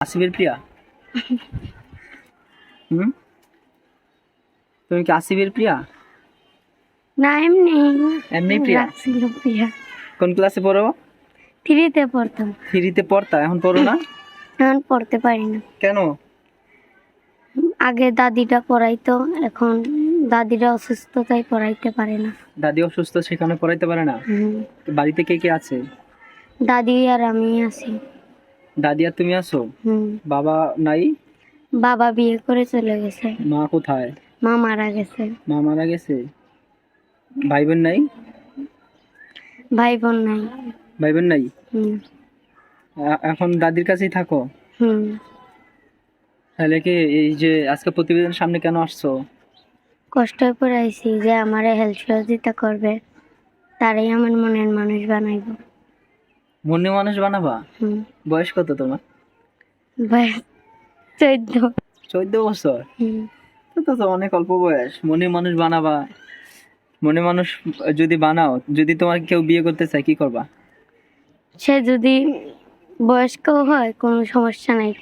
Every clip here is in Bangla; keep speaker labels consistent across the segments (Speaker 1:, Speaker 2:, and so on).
Speaker 1: আসিফের প্রিয়া? হুম, তুমি কি আসিফের প্রিয়া?
Speaker 2: না, এমনি
Speaker 1: এমনি প্রিয়া?
Speaker 2: রাখছিল প্রিয়া।
Speaker 1: কোন ক্লাসে পড়ো?
Speaker 2: 3-তে পড়তাম,
Speaker 1: 3-তে পড়তা, এখন পড়ো না
Speaker 2: এখন পড়তে পারি না।
Speaker 1: কেন?
Speaker 2: আগে দাদিটা পড়াইতো, এখন দাদিরা অসুস্থ তাই পড়াইতে পারে না।
Speaker 1: দাদি অসুস্থ, সেখানে পড়াইতে পারে না। বাড়িতে কে কে আছে?
Speaker 2: দাদি আর আমি আছি।
Speaker 1: দাদি আর তুমি আছো?
Speaker 2: হুম।
Speaker 1: বাবা নাই?
Speaker 2: বাবা বিয়ে করে চলে গেছে।
Speaker 1: মা কোথায়?
Speaker 2: মা মারা গেছে।
Speaker 1: মা মারা গেছে। ভাই বোন নাই?
Speaker 2: ভাই বোন নাই।
Speaker 1: ভাই বোন নাই।
Speaker 2: হুম।
Speaker 1: এখন দাদির কাছেই থাকো?
Speaker 2: হুম।
Speaker 1: তাহলে কি এই যে আজকে প্রতিবেদন সামনে কেন আসছো?
Speaker 2: কষ্ট করে আইছি যে আমার হেল্প সহযোগিতা করবে, তারাই আমার মনের মানুষ বানাইব।
Speaker 1: মনে মানুষ বানাবা?
Speaker 2: হুম।
Speaker 1: বয়স কত তোমার?
Speaker 2: বয়স 14।
Speaker 1: 14 বছর?
Speaker 2: হুম।
Speaker 1: তো অনেক অল্প বয়স, মনে মানুষ বানাবা। মনে মানুষ যদি বানাও, যদি তোমার কেউ বিয়ে করতে চায়, কি করবা?
Speaker 2: সে যদি বয়স্ক হয় কোনো সমস্যা নাই,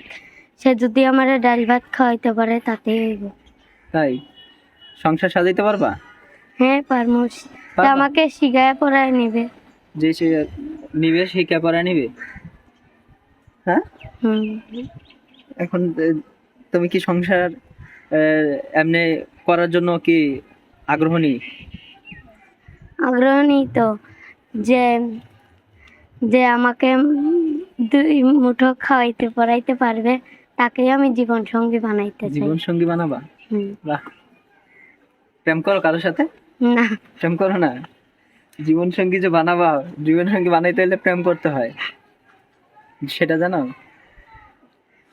Speaker 2: সে যদি আমার ডাল ভাত খাওয়াইতে পারে তাতেই হইব।
Speaker 1: তাই? সংসার সাজাইতে পারবা?
Speaker 2: হ্যাঁ, পারমু।
Speaker 1: পারবা?
Speaker 2: আমাকে শিখায় পড়ায় নিবে।
Speaker 1: যে সে নিবে, সে ক্যাপারা নিবে? হ্যাঁ।
Speaker 2: হুম।
Speaker 1: এখন তুমি কি সংসার এমনি করার জন্য কি আগ্রহ নেই?
Speaker 2: আগ্রহ নেই তো, যে যে আমাকে 2 মুঠো খাওয়াইতে পড়াইতে পারবে তাকেই আমি জীবন সঙ্গী বানাইতে চাই।
Speaker 1: জীবন সঙ্গী বানাবা?
Speaker 2: হুম।
Speaker 1: বাহ। প্রেম করো কারোর সাথে?
Speaker 2: না।
Speaker 1: প্রেম করো না? জীবন সঙ্গী যে বানাবা, জীবন সঙ্গী বানাইতে হলে প্রেম করতে হয়, সেটা জানো?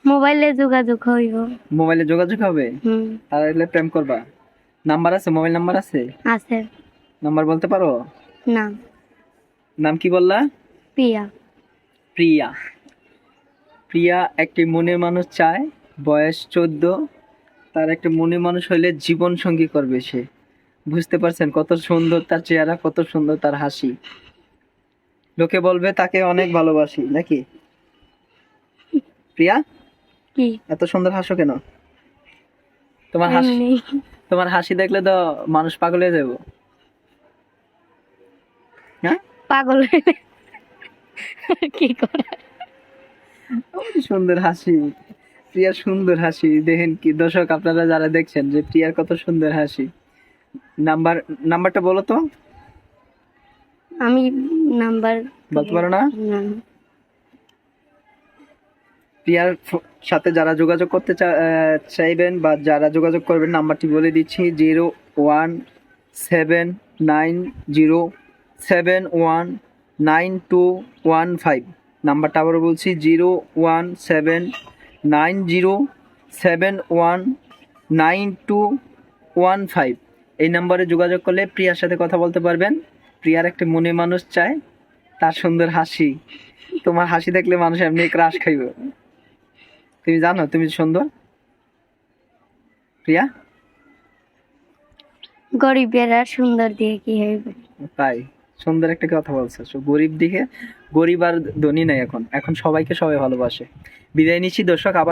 Speaker 2: মোবাইলে যোগাযোগ হইব।
Speaker 1: মোবাইলে যোগাযোগ হবে,
Speaker 2: হুম।
Speaker 1: তাহলে প্রেম করবা? নাম্বার আছে? মোবাইল নাম্বার আছে?
Speaker 2: আছে।
Speaker 1: নাম্বার বলতে পারো?
Speaker 2: না।
Speaker 1: নাম কি বললা?
Speaker 2: প্রিয়া।
Speaker 1: প্রিয়া। প্রিয়া একটি মনের মানুষ চায়, বয়স 14। তার একটা মনের মানুষ হইলে জীবন সঙ্গী করবে সে। বুঝতে পারছেন কত সুন্দর তার চেহারা, কত সুন্দর তার হাসি। লোকে বলবে তাকে অনেক ভালোবাসি, নাকি? প্রিয়া,
Speaker 2: কি?
Speaker 1: এত সুন্দর হাসো কেন? তোমার হাসি,
Speaker 2: এমনি।
Speaker 1: তোমার হাসি দেখলে তো মানুষ পাগল হয়ে যাবো। হ্যাঁ,
Speaker 2: পাগল হইলে কি করে?
Speaker 1: অনেক সুন্দর হাসি, প্রিয়ার সুন্দর হাসি। দেখেন কি দর্শক, আপনারা যারা দেখছেন, যে প্রিয়ার কত সুন্দর হাসি। নাম্বারটা বলো তো।
Speaker 2: আমি নাম্বার
Speaker 1: বলতে পারো না?
Speaker 2: না।
Speaker 1: প্রিয়ার সাথে যারা যোগাযোগ করতে চাইবেন বা যারা যোগাযোগ করবেন, নাম্বারটি বলে দিচ্ছি: 01790719215। নাম্বারটা আবারও বলছি, 01790719215। এই নাম্বারে যোগাযোগ করলে প্রিয়ার সাথে কথা বলতে পারবেন। প্রিয়ার একটা মনে মানুষ চায়, তার সুন্দর হাসি। তোমার হাসি দেখলে মানুষ এমনি ক্রাশ খাইব। তুমি জানো তুমি সুন্দর, প্রিয়া?
Speaker 2: গরিবের আর সুন্দর দিয়ে কি হইবে?
Speaker 1: তাই? সুন্দর একটা কথা বলছো। গরিব দিকে, গরিব আর ধনী নাই, এখন এখন সবাইকে সবাই ভালোবাসে। বিদায় নিচ্ছি দর্শক। আবার